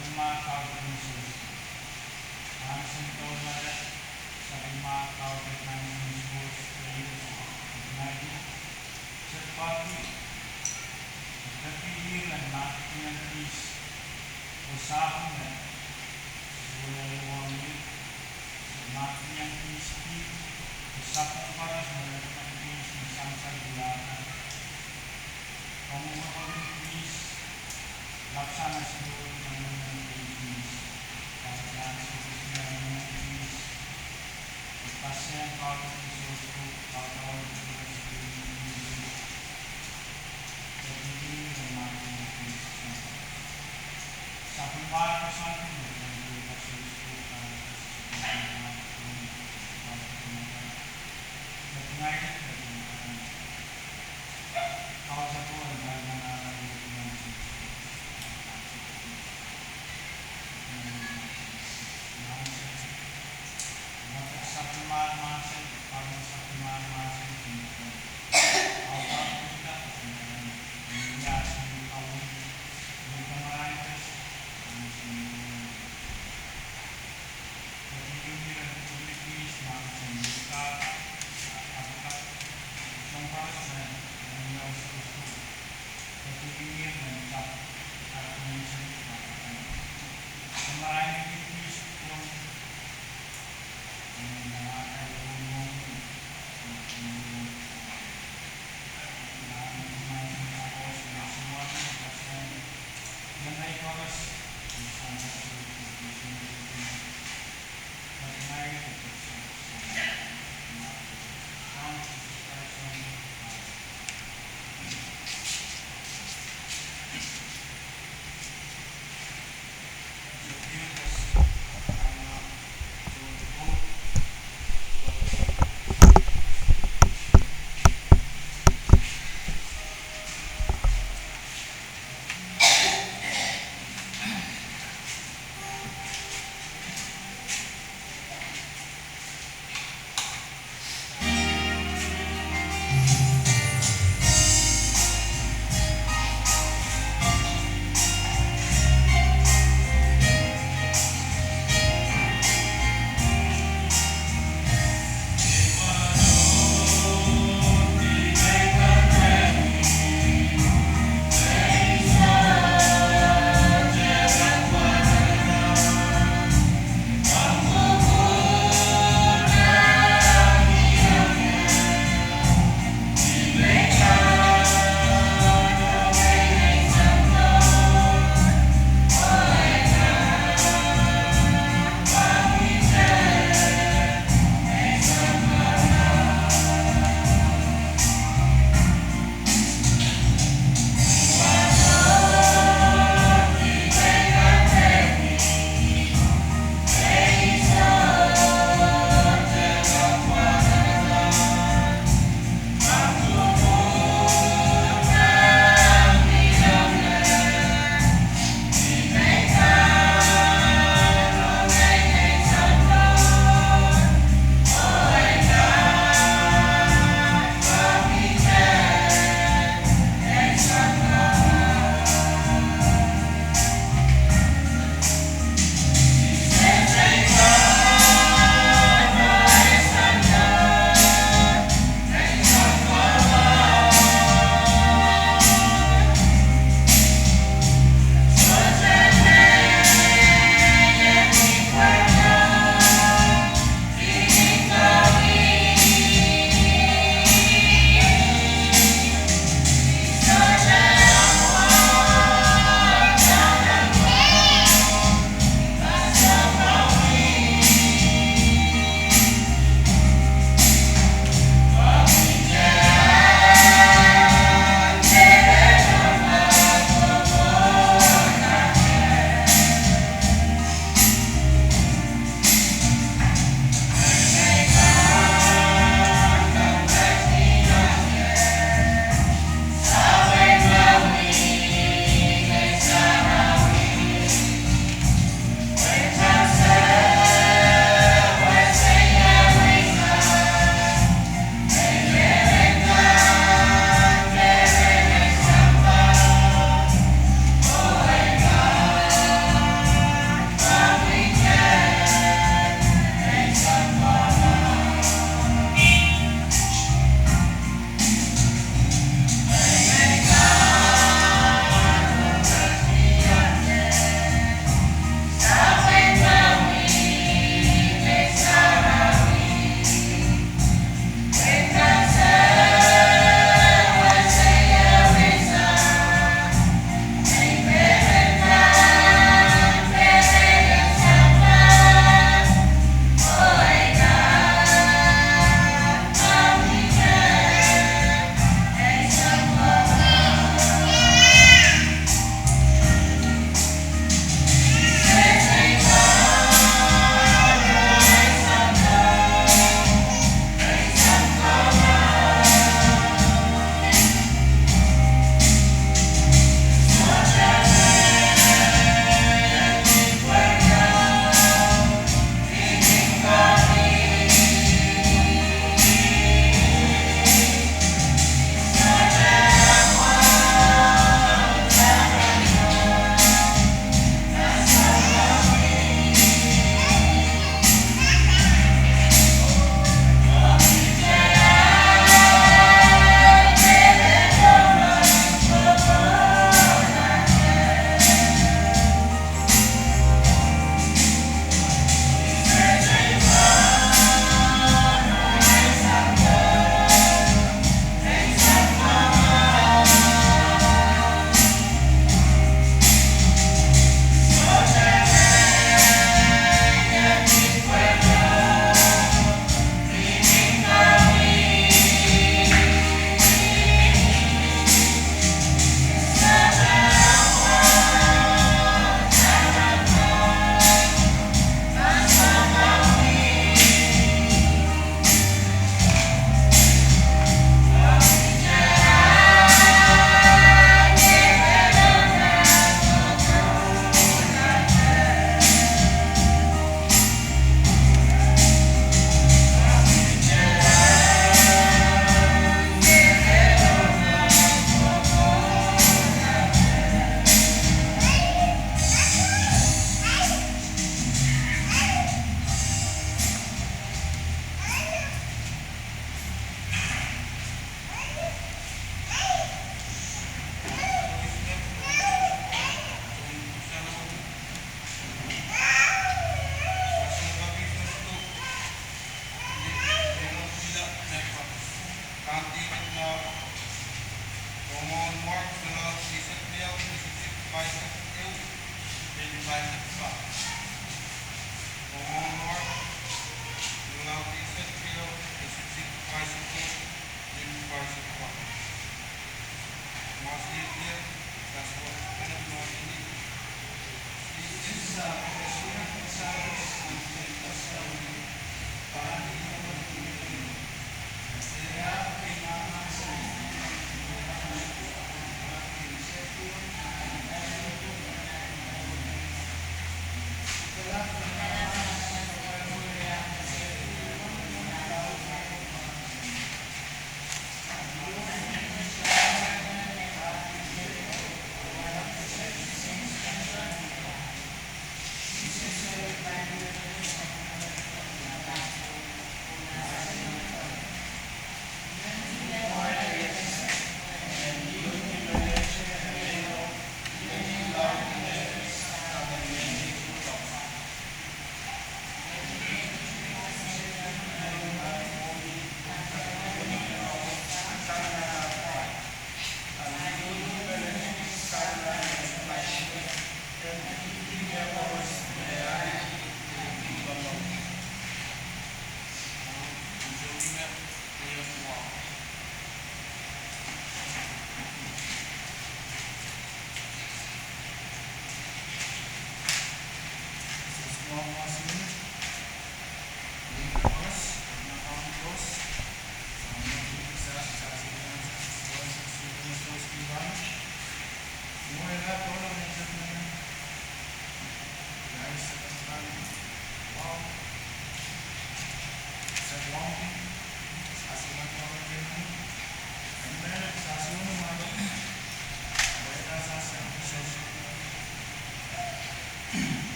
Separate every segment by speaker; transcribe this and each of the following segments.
Speaker 1: lima kautan Yesus. Ang sentola sa lima kautan ng Yesus ngayon seperti kepikiran natin is usahawan sesuai wangi natin yang isti usahawan para mereka is isang sagulakan pangungkapan is laksana siguro ng mga is pagkaan sa mga is ipasyan kautan Yesus ko kautan sa pembahasan satu dengan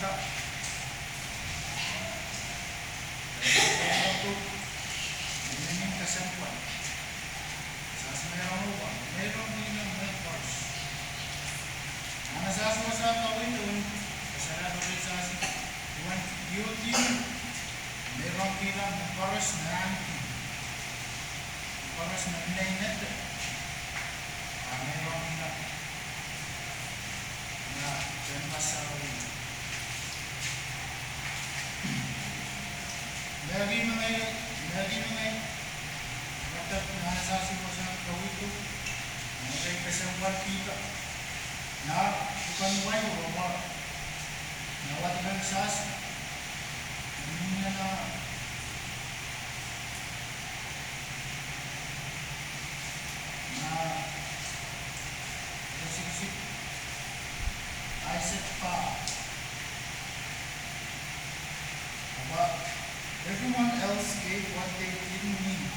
Speaker 1: ka. Kaya ito, minimim kasampan. Sas mayroon mo ba? Mayroon din ng health force. Ang nasasama sa kawin doon, kasarado rin sa iwan duty, mayroon kilang force na anti. Force na inainat. Mayroon kilang na dyan pa sa kawin. Lagi mga matap na nasasama sa kawin doon. May kasampan kita. Na bukan wayo bahwa nawatikan sas ini na sik Isaac pa but everyone else gave what they didn't need,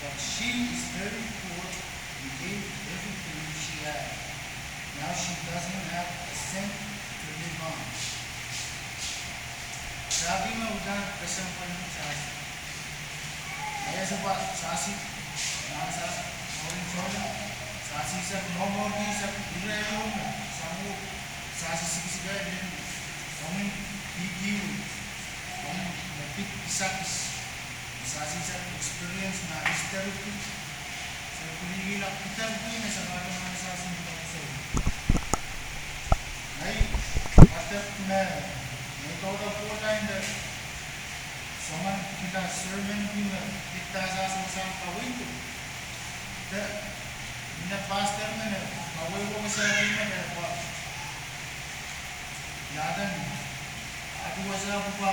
Speaker 1: but she is very poor and gave everything she had. Now she doesn't have a cent to live on. Sabi mo udah kasampan ng sasi. Kaya sa sasi, sasi, sasi sa nomor di sa ilero mo, samu sasi sigisigay din, kami higiw, kami napit isakis, sasi sa experience na history, sa kuligilak kita din sa mga sasi nito sa ay, after na ikaw na po tayo na saman kita sermon kita kita sa sasang kawin ko. Na pastor na kawin ko sa akin na pa. Yadan, ako wasa po pa.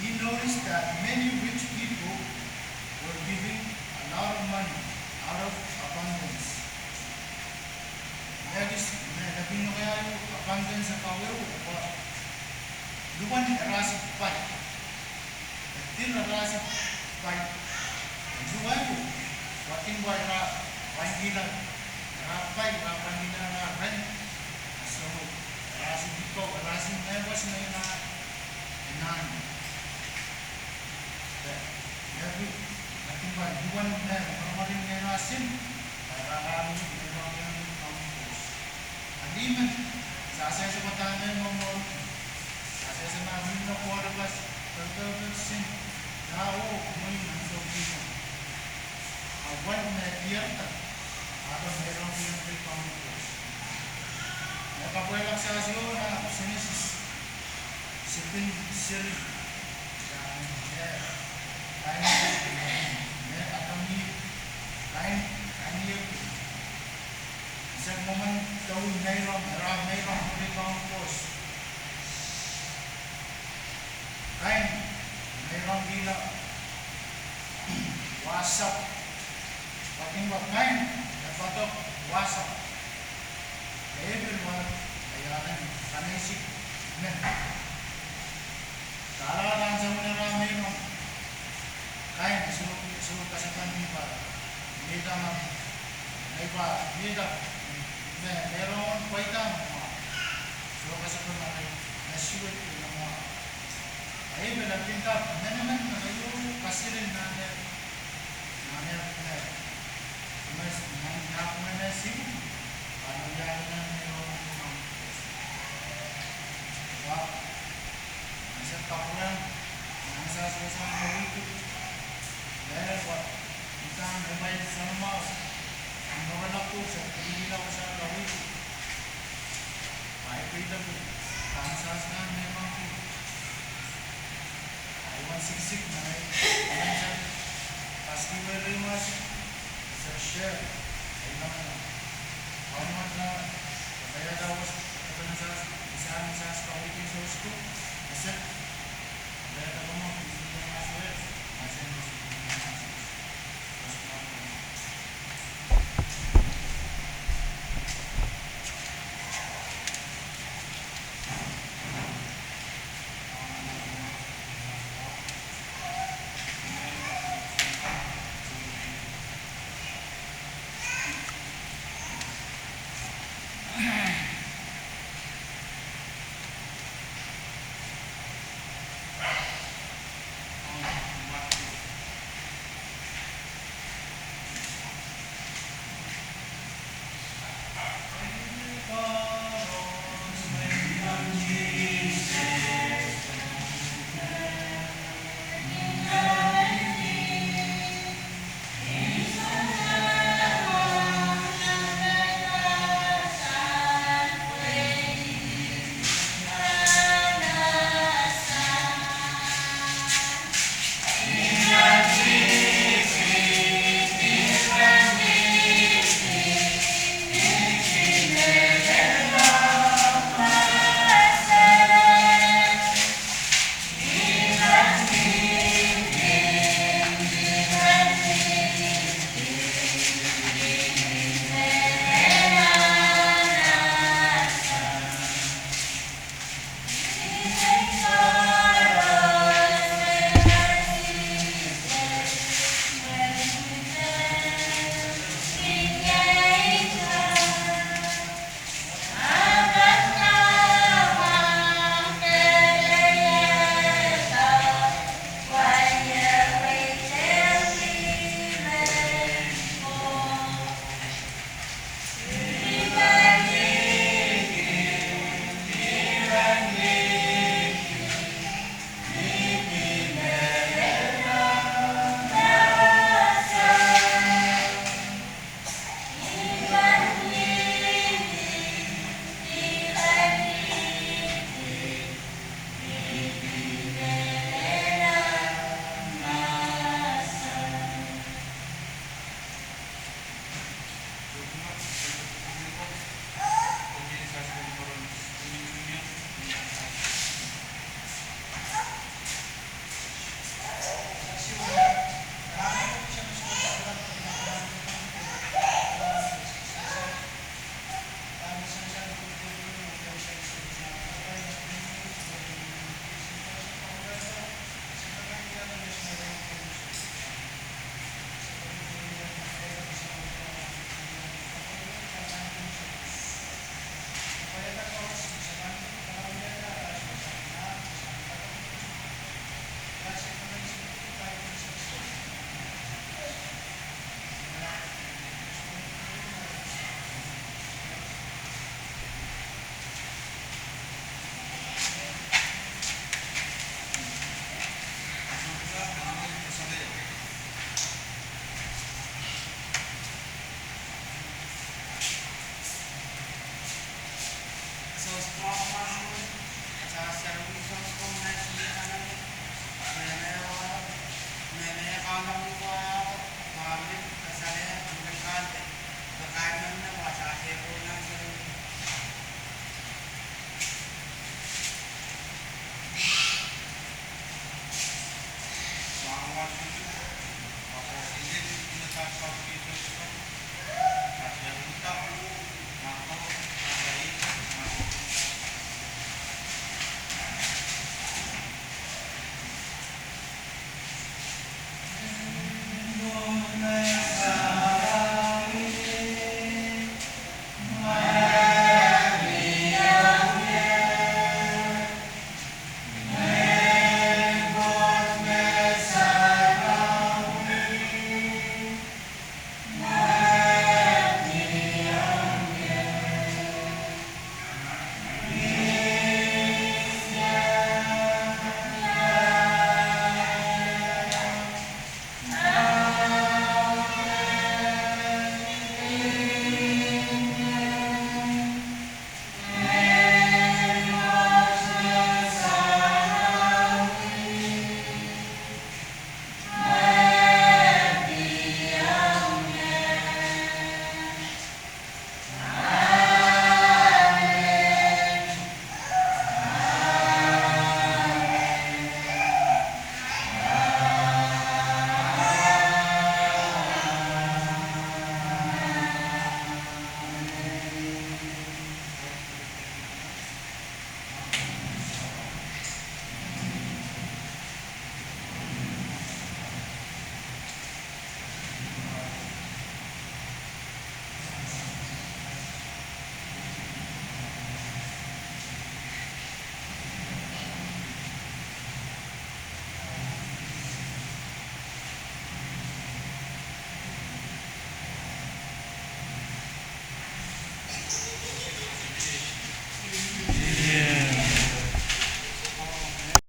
Speaker 1: He noticed that many rich people were giving a lot of money out of abundance. Nabino kaya yung abundance sa kawin ko. Luwan narasip pa. Din narasip pa. Luwan ko. Wating buhay na pangilan. Narapay, pangilan na rin. So, narasip ito. Narasip na iwas na yun na inan. Wating buhay. Luwan na. Maramarin na yung asin. Para kami yung Aliman, sasaya sa patanan mo mo, sasaya sa mga hino ko alabas, pagkakasin, nao, kumain ng sobi mo. Awan na iyarta, ato mayroong pinag-pripang mo. Nakapuelak sa asyo na Genesis 17:3. Isang naman gawin mayroong pripang post. Kain, mayroong gila. WhatsApp. Pating ba kain, nagpatok WhatsApp. Everyone, ayakan, kanisip. Kalalaan sa mga ramay mo. Kain, isulog ka sa kanil pa. Hindi ka meron paitang mga. So kasi kung nasuwit ko ng mga. Ay, malapintap. Na naman, kayo kasi rin namin. Mas nakumanasip. Paano yan na meron mga. Diba? Nasa tapunan. Nasa sasang mawito. Dahil what? Isang gamay sa mouse. Ang nawanak ko sa pagigila ko sa gawin. Paipita ko. Kansas na memang ko. Aywan siksik na ay sa paskiway rimas sa share. Ay naman na. Paano na kaya daw sa isa sa kawitin sa usko. Kasi